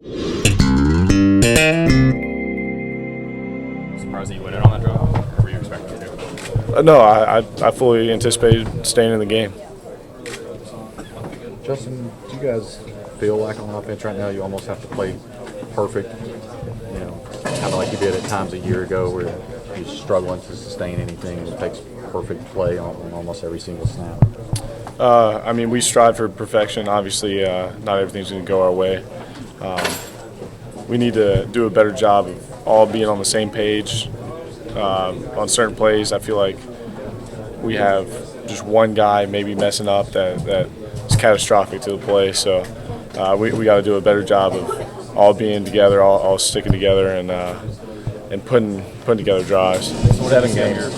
Surprised that you went in on that drive, or were you expecting to? No, I fully anticipated staying in the game. Justin, do you guys feel like on offense right now you almost have to play perfect? You know, kind of like you did at times a year ago where you're struggling to sustain anything. It takes perfect play on almost every single snap. I mean, we strive for perfection. Obviously, not everything's going to go our way. We need to do a better job of all being on the same page. On certain plays, I feel like we have just one guy maybe messing up that is catastrophic to the play. So we got to do a better job of all being together, all sticking together, and putting together drives. 7 games.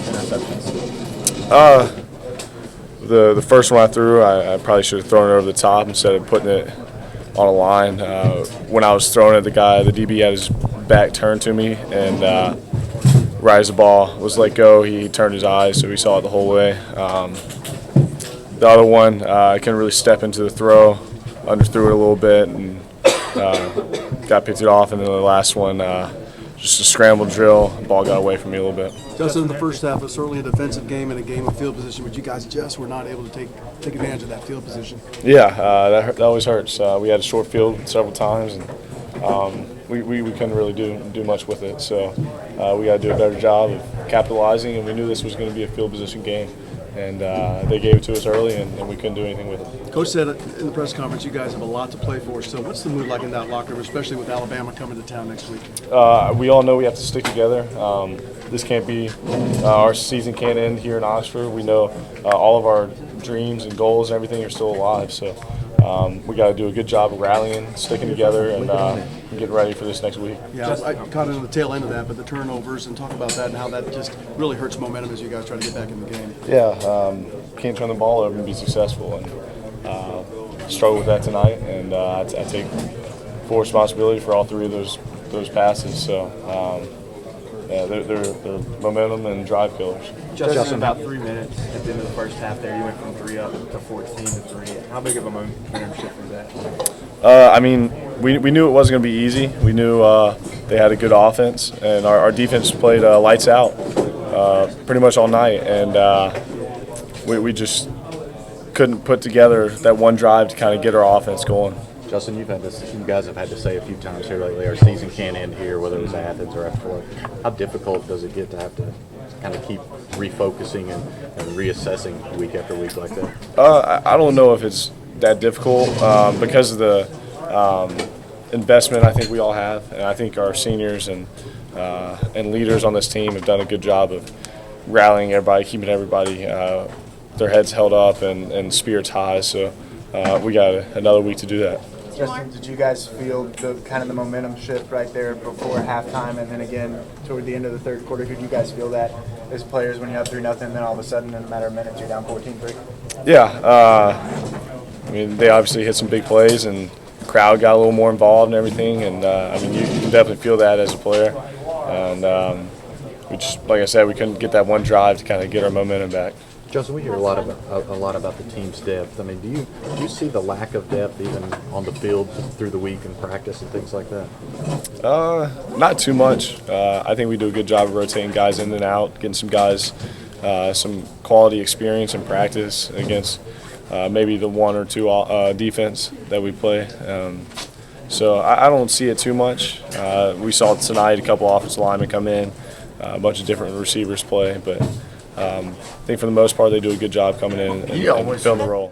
The first one I threw, I probably should have thrown it over the top instead of putting it on a line. When I was throwing it, the DB had his back turned to me, and right as the ball was let go, he turned his eyes, so he saw it the whole way. The other one, I couldn't really step into the throw, underthrew it a little bit, and got picked it off. And then the last one, just a scramble drill, the ball got away from me a little bit. Justin, in the first half, it was certainly a defensive game and a game of field position, but you guys just were not able to take advantage of that field position. Yeah, that always hurts. We had a short field several times, and we couldn't really do much with it. So we got to do a better job of capitalizing, and we knew this was going to be a field position game. And they gave it to us early, and we couldn't do anything with it. Coach said in the press conference you guys have a lot to play for. So what's the mood like in that locker room, especially with Alabama coming to town next week? We all know we have to stick together. This can't be our season can't end here in Oxford. We know all of our dreams and goals and everything are still alive. So we got to do a good job of rallying, sticking together, and getting ready for this next week. Yeah, I caught it on the tail end of that, but the turnovers, and talk about that and how that just really hurts momentum as you guys try to get back in the game. Yeah, can't turn the ball over and be successful, and struggle with that tonight. And I take full responsibility for all 3 of those passes. So yeah, they're momentum and drive killers. Justin, about 3 minutes at the end of the first half there, you went from 3 up to 14 to 3. How big of a momentum shift was that? I mean, we knew it wasn't going to be easy. We knew they had a good offense, and our defense played lights out pretty much all night, and we just couldn't put together that one drive to kind of get our offense going. Justin, you guys have had to say a few times here lately, our season can't end here, whether it was Athens or after. How difficult does it get to have to kind of keep refocusing and reassessing week after week like that? I don't know if it's that difficult because of the investment I think we all have, and I think our seniors and leaders on this team have done a good job of rallying everybody, keeping everybody their heads held up and spirits high. So we got another week to do that. Justin, did you guys feel the momentum shift right there before halftime, and then again toward the end of the third quarter? Did you guys feel that as players when you're up 3-0, then all of a sudden in a matter of minutes you're down 14-3? Yeah, I mean they obviously hit some big plays, and the crowd got a little more involved and everything. And I mean you can definitely feel that as a player. And we just, like I said, we couldn't get that one drive to kind of get our momentum back. Justin, we hear a lot about the team's depth. I mean, do you see the lack of depth even on the field through the week and practice and things like that? Not too much. I think we do a good job of rotating guys in and out, getting some guys some quality experience and practice against maybe the 1 or 2 defense that we play. So I don't see it too much. We saw tonight a couple offensive linemen come in, a bunch of different receivers play, but I think for the most part they do a good job coming in and filling the role.